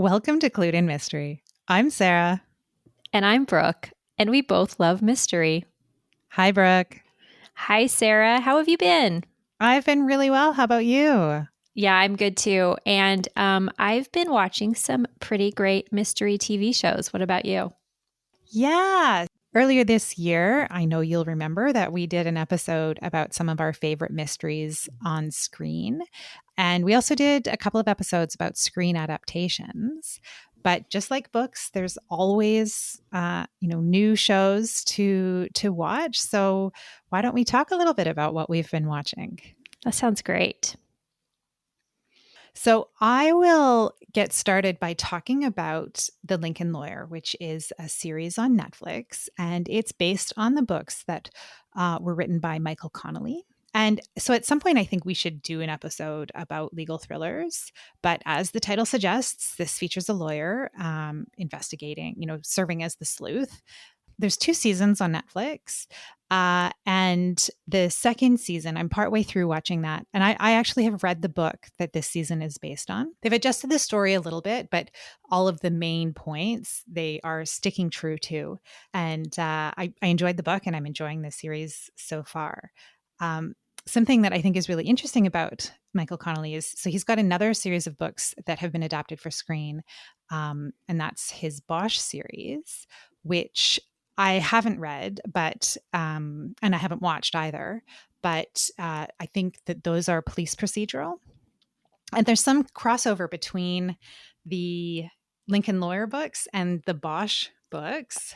Welcome to Clued in Mystery. I'm Sarah. And I'm Brooke, and we both love mystery. Hi, Brooke. Hi, Sarah. How have you been? I've been really well. How about you? Yeah, I'm good too. And I've been watching some pretty great mystery TV shows. What about you? Yeah. Earlier this year, I know you'll remember that we did an episode about some of our favorite mysteries on screen. And we also did a couple of episodes about screen adaptations. But just like books, there's always, new shows to watch. So why don't we talk a little bit about what we've been watching? That sounds great. So I will get started by talking about The Lincoln Lawyer, which is a series on Netflix, and it's based on the books that were written by Michael Connelly. And so at some point, I think we should do an episode about legal thrillers. But as the title suggests, this features a lawyer investigating, serving as the sleuth. There's 2 seasons on Netflix. And the second season, I'm partway through watching that. And I actually have read the book that this season is based on. They've adjusted the story a little bit, but all of the main points they are sticking true to. And I enjoyed the book and I'm enjoying the series so far. Something that I think is really interesting about Michael Connelly is so he's got another series of books that have been adapted for screen. And that's his Bosch series, which I haven't read, but and I haven't watched either. But I think that those are police procedural, and there's some crossover between the Lincoln Lawyer books and the Bosch books.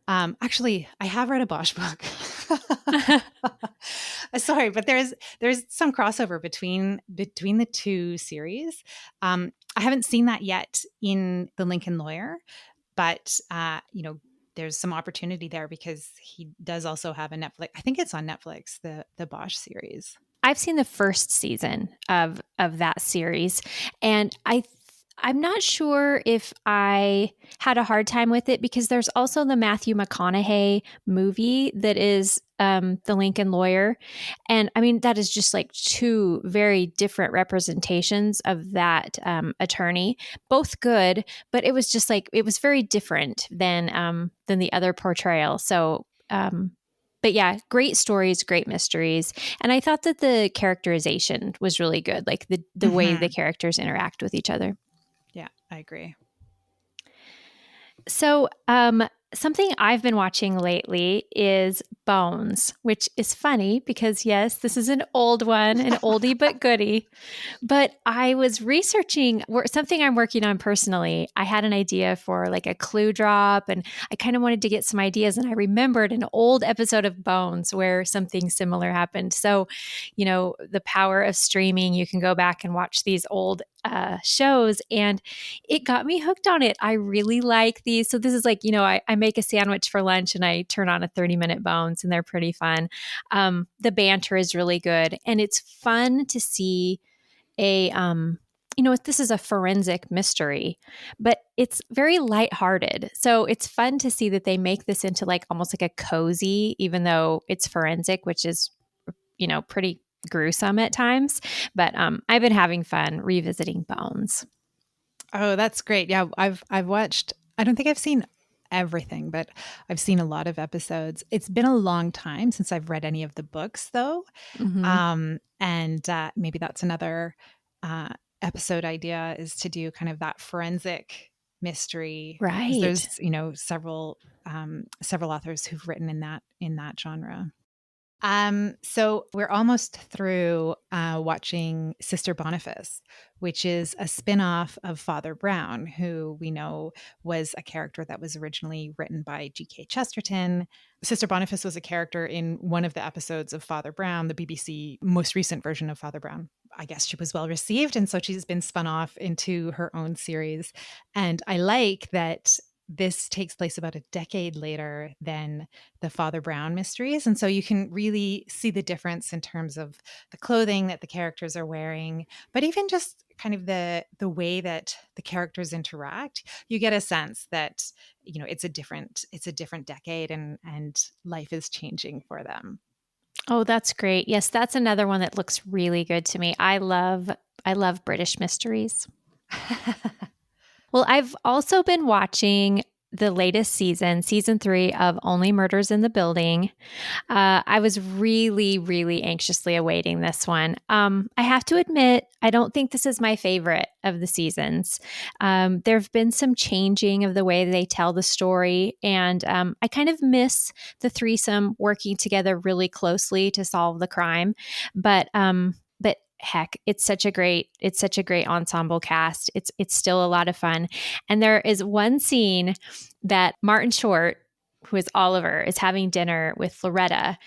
Actually, I have read a Bosch book. Sorry, but there's some crossover between the 2 series. I haven't seen that yet in the Lincoln Lawyer, but there's some opportunity there because he does also have a Netflix. I think it's on Netflix, the Bosch series. I've seen the first season of that series, and I'm not sure if I had a hard time with it because there's also the Matthew McConaughey movie that is The Lincoln Lawyer. And I mean, that is just like 2 very different representations of that attorney, both good, but it was just like, it was very different than the other portrayal. So, but yeah, great stories, great mysteries. And I thought that the characterization was really good, like the way the characters interact with each other. Yeah, I agree. So, something I've been watching lately is Bones, which is funny because, yes, this is an old one, an oldie but goodie. But I was researching something I'm working on personally. I had an idea for like a clue drop, and I kind of wanted to get some ideas. And I remembered an old episode of Bones where something similar happened. So, the power of streaming, you can go back and watch these old shows, and it got me hooked on it. I really like these. So this is like, I make a sandwich for lunch and I turn on a 30-minute Bones, and they're pretty fun. The banter is really good, and it's fun to see this is a forensic mystery, but it's very lighthearted. So it's fun to see that they make this into like almost like a cozy, even though it's forensic, which is, pretty gruesome at times. But I've been having fun revisiting Bones. Oh, that's great. Yeah, I've watched. I don't think I've seen everything, but I've seen a lot of episodes. It's been a long time since I've read any of the books, though. Mm-hmm. And maybe that's another episode idea is to do kind of that forensic mystery, because Right. there's several authors who've written in that genre. So we're almost through watching Sister Boniface, which is a spin-off of Father Brown, who we know was a character that was originally written by G.K. Chesterton. Sister Boniface was a character in one of the episodes of Father Brown, the BBC most recent version of Father Brown. I guess she was well received, and so she's been spun off into her own series. And I like that this takes place about a decade later than the Father Brown mysteries. And so you can really see the difference in terms of the clothing that the characters are wearing, but even just kind of the way that the characters interact. You get a sense that, it's a different decade, and life is changing for them. Oh, that's great. Yes, that's another one that looks really good to me. I love British mysteries. Well, I've also been watching the latest season 3 of Only Murders in the Building. I was really, really anxiously awaiting this one. I have to admit, I don't think this is my favorite of the seasons. There have been some changing of the way they tell the story, and I kind of miss the threesome working together really closely to solve the crime. But heck, it's such a great ensemble cast. It's still a lot of fun, and there is one scene that Martin Short, who is Oliver, is having dinner with Loretta.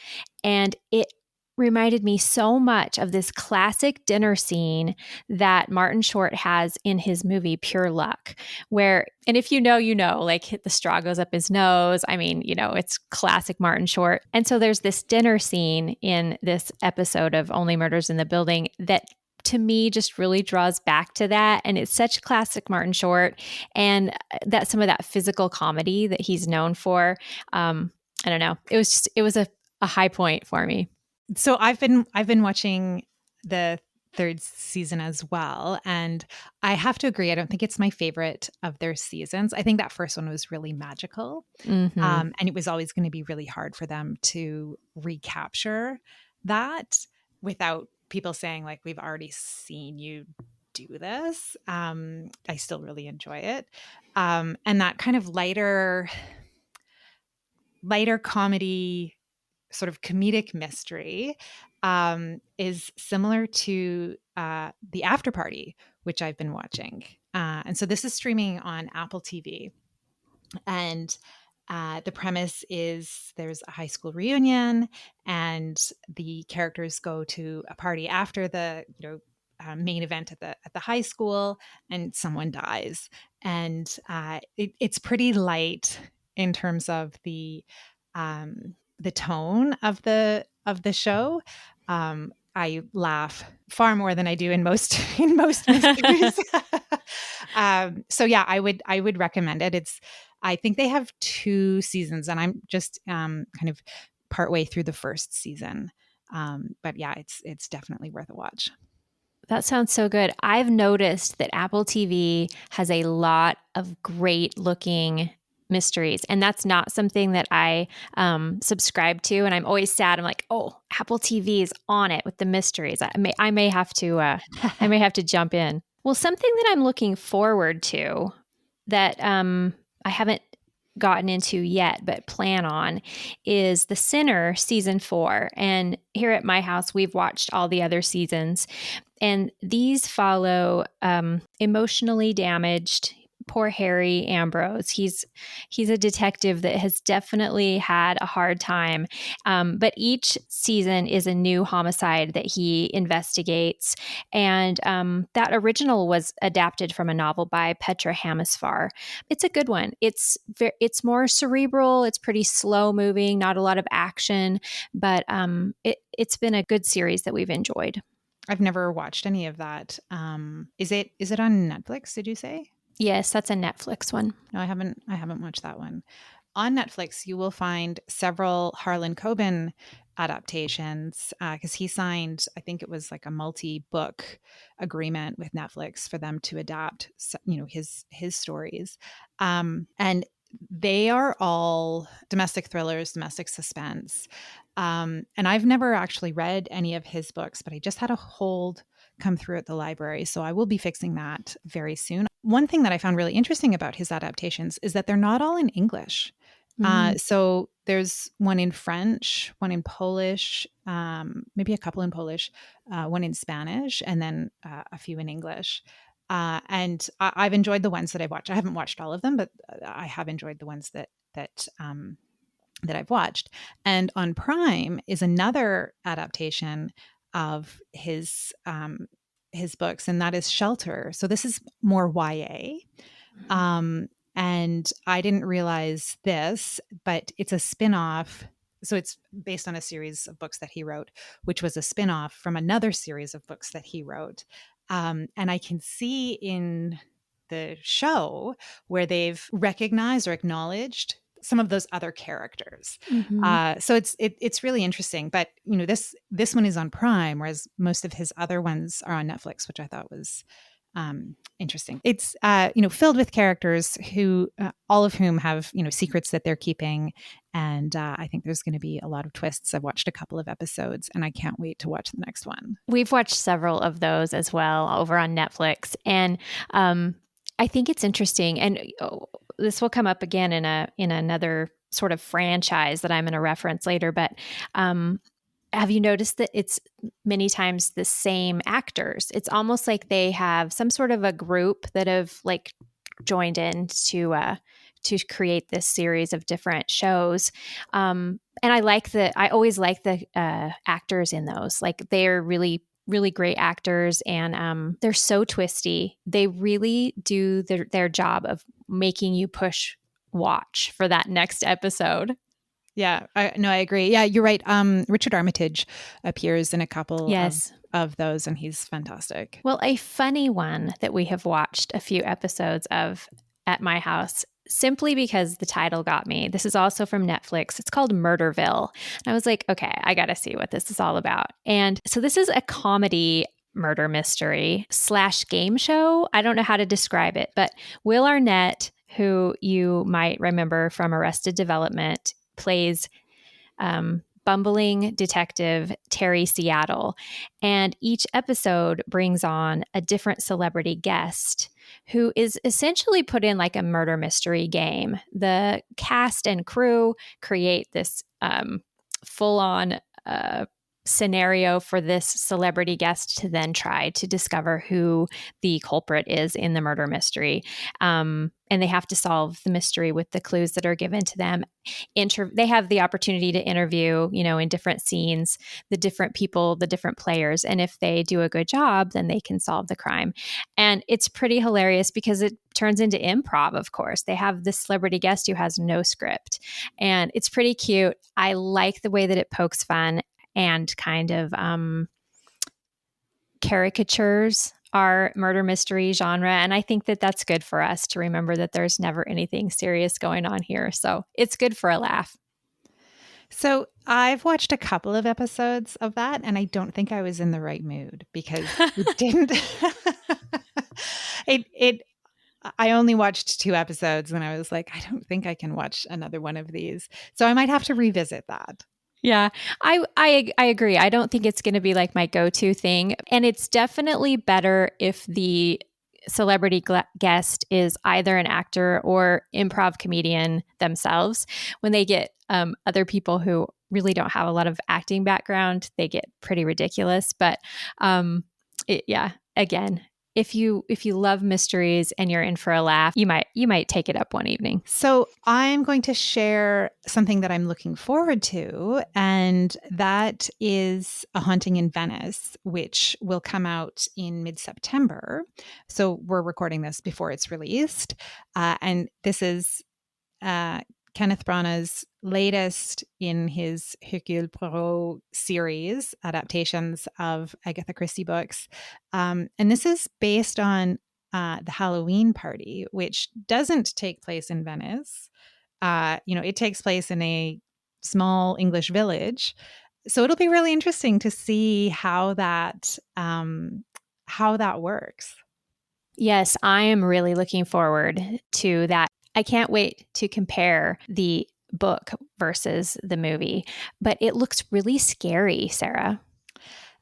And it reminded me so much of this classic dinner scene that Martin Short has in his movie Pure Luck, where, and if you know, like the straw goes up his nose. I mean, it's classic Martin Short. And so there's this dinner scene in this episode of Only Murders in the Building that to me just really draws back to that, and it's such classic Martin Short, and that some of that physical comedy that he's known for. I don't know, it was a high point for me. So I've been watching the third season as well, and I have to agree, I don't think it's my favorite of their seasons. I think that first one was really magical, Mm-hmm. and it was always going to be really hard for them to recapture that without people saying like, we've already seen you do this. I still really enjoy it, and that kind of lighter comedy, sort of comedic mystery, is similar to the Afterparty, which I've been watching. And so this is streaming on Apple TV. And the premise is there's a high school reunion, and the characters go to a party after the main event at the high school, and someone dies. And it's pretty light in terms of the tone of the show. I laugh far more than I do in most mysteries. So yeah, I would recommend it. I think they have 2 seasons, and I'm just kind of partway through the first season. But yeah, it's definitely worth a watch. That sounds so good. I've noticed that Apple TV has a lot of great looking mysteries, and that's not something that I subscribe to. And I'm always sad. I'm like, oh, Apple TV is on it with the mysteries. I may have to I may have to jump in. Well, something that I'm looking forward to that I haven't gotten into yet but plan on is The Sinner season 4. And here at my house, we've watched all the other seasons, and these follow emotionally damaged poor Harry Ambrose. He's a detective that has definitely had a hard time, but each season is a new homicide that he investigates. And that original was adapted from a novel by Petra Hamasfar. It's a good one. It's more cerebral. It's pretty slow moving, not a lot of action, but it's been a good series that we've enjoyed. I've never watched any of that. Is it on Netflix, did you say? Yes, that's a Netflix one. No, I haven't watched that one. On Netflix, you will find several Harlan Coben adaptations, because he signed, I think it was like a multi-book agreement with Netflix for them to adapt, his stories, and they are all domestic thrillers, domestic suspense. And I've never actually read any of his books, but I just had a hold come through at the library. So I will be fixing that very soon. One thing that I found really interesting about his adaptations is that they're not all in English. So there's one in French, one in Polish, maybe a couple in Polish, one in Spanish, and then a few in English. And I've enjoyed the ones that I've watched. I haven't watched all of them, but I have enjoyed the ones that I've watched. And on Prime is another adaptation of his books, and that is Shelter. So this is more YA. And I didn't realize this, but it's a spin-off. So it's based on a series of books that he wrote, which was a spin-off from another series of books that he wrote. And I can see in the show where they've recognized or acknowledged some of those other characters. Mm-hmm. So it's really interesting. But this one is on Prime, whereas most of his other ones are on Netflix, which I thought was interesting. It's filled with characters who all of whom have secrets that they're keeping, and I think there's going to be a lot of twists. I've watched a couple of episodes, and I can't wait to watch the next one. We've watched several of those as well over on Netflix, and I think it's interesting. And this will come up again in another sort of franchise that I'm going to reference later. But have you noticed that it's many times the same actors? It's almost like they have some sort of a group that have like joined in to create this series of different shows. And I always like the actors in those. Like they're really, really great actors, and they're so twisty. They really do their job of making you push watch for that next episode. Yeah, I agree. Yeah, you're right. Richard Armitage appears in a couple Yes. of those, and he's fantastic. Well, a funny one that we have watched a few episodes of at my house, simply because the title got me. This is also from Netflix. It's called Murderville. And I was like, okay, I got to see what this is all about. And so this is a comedy murder mystery / game show. I don't know how to describe it, but Will Arnett, who you might remember from Arrested Development, plays bumbling detective Terry Seattle. And each episode brings on a different celebrity guest who is essentially put in like a murder mystery game. The cast and crew create this full-on scenario for this celebrity guest to then try to discover who the culprit is in the murder mystery. And they have to solve the mystery with the clues that are given to them. They have the opportunity to interview, in different scenes, the different people, the different players. And if they do a good job, then they can solve the crime. And it's pretty hilarious because it turns into improv, of course. They have this celebrity guest who has no script. And it's pretty cute. I like the way that it pokes fun and kind of caricatures our murder mystery genre. And I think that that's good for us to remember that there's never anything serious going on here. So it's good for a laugh. So I've watched a couple of episodes of that, and I don't think I was in the right mood because it didn't. I only watched 2 episodes, and I was like, I don't think I can watch another one of these. So I might have to revisit that. Yeah, I agree. I don't think it's going to be like my go-to thing. And it's definitely better if the celebrity guest is either an actor or improv comedian themselves. When they get other people who really don't have a lot of acting background, they get pretty ridiculous. But again, if you love mysteries and you're in for a laugh, you might take it up one evening. So I'm going to share something that I'm looking forward to, and that is A Haunting in Venice, which will come out in mid-September. So we're recording this before it's released. And this is Kenneth Branagh's latest in his Hercule Poirot series, adaptations of Agatha Christie books. And this is based on the Hallowe'en party, which doesn't take place in Venice. It takes place in a small English village. So it'll be really interesting to see how that works. Yes, I am really looking forward to that. I can't wait to compare the book versus the movie, but it looks really scary, Sarah.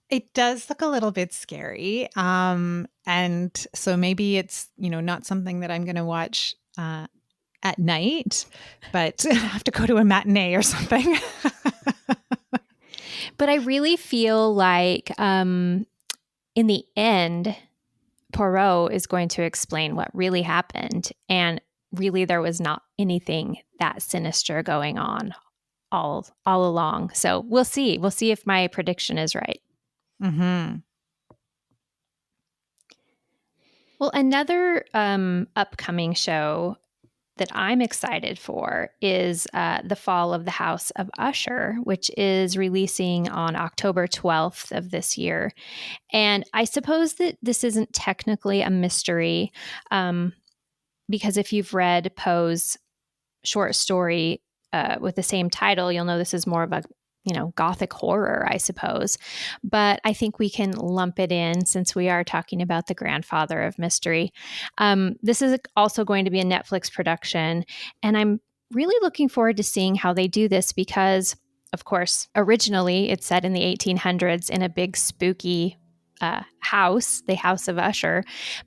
It does look a little bit scary. And so maybe it's, not something that I'm going to watch at night, but I have to go to a matinee or something. But I really feel like in the end, Poirot is going to explain what really happened. And really, there was not anything that sinister going on all along. So we'll see. We'll see if my prediction is right. Mm-hmm. Well, another upcoming show that I'm excited for is The Fall of the House of Usher, which is releasing on October 12th of this year. And I suppose that this isn't technically a mystery because if you've read Poe's short story with the same title, you'll know this is more of a gothic horror, I suppose. But I think we can lump it in since we are talking about the grandfather of mystery. This is also going to be a Netflix production, and I'm really looking forward to seeing how they do this because, of course, originally it's set in the 1800s in a big spooky house, the House of Usher,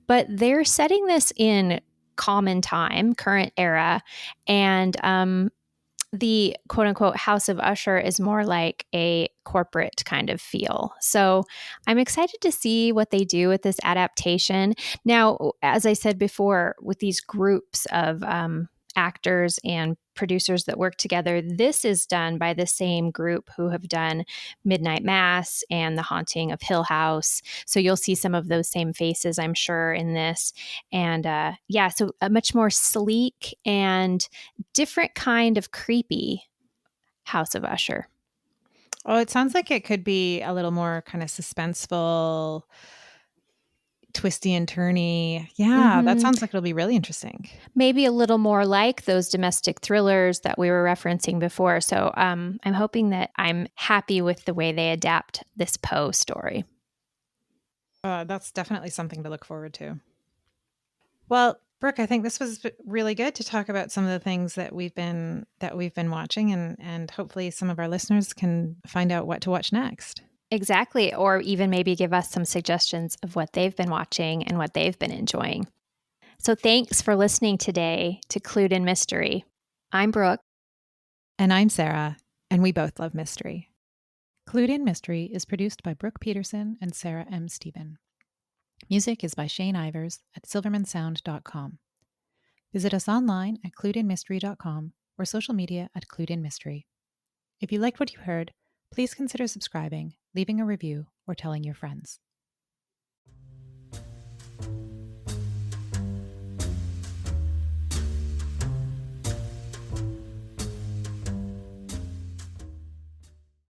but they're setting this in common time, current era, and the quote unquote House of Usher is more like a corporate kind of feel. So I'm excited to see what they do with this adaptation. Now, as I said before, with these groups of actors and producers that work together, this is done by the same group who have done Midnight Mass and The Haunting of Hill House. So you'll see some of those same faces, I'm sure, in this. And so a much more sleek and different kind of creepy House of Usher. Oh, it sounds like it could be a little more kind of suspenseful, twisty and turny. Yeah, that sounds like it'll be really interesting. Maybe a little more like those domestic thrillers that we were referencing before. So I'm hoping that I'm happy with the way they adapt this Poe story. That's definitely something to look forward to. Well, Brooke, I think this was really good to talk about some of the things that we've been watching, and hopefully some of our listeners can find out what to watch next. Exactly. Or even maybe give us some suggestions of what they've been watching and what they've been enjoying. So thanks for listening today to Clued in Mystery. I'm Brooke. And I'm Sarah, and we both love mystery. Clued in Mystery is produced by Brooke Peterson and Sarah M. Stephen. Music is by Shane Ivers at silvermansound.com. Visit us online at cluedinmystery.com or social media at Clued in Mystery. If you liked what you heard, please consider subscribing, leaving a review, or telling your friends.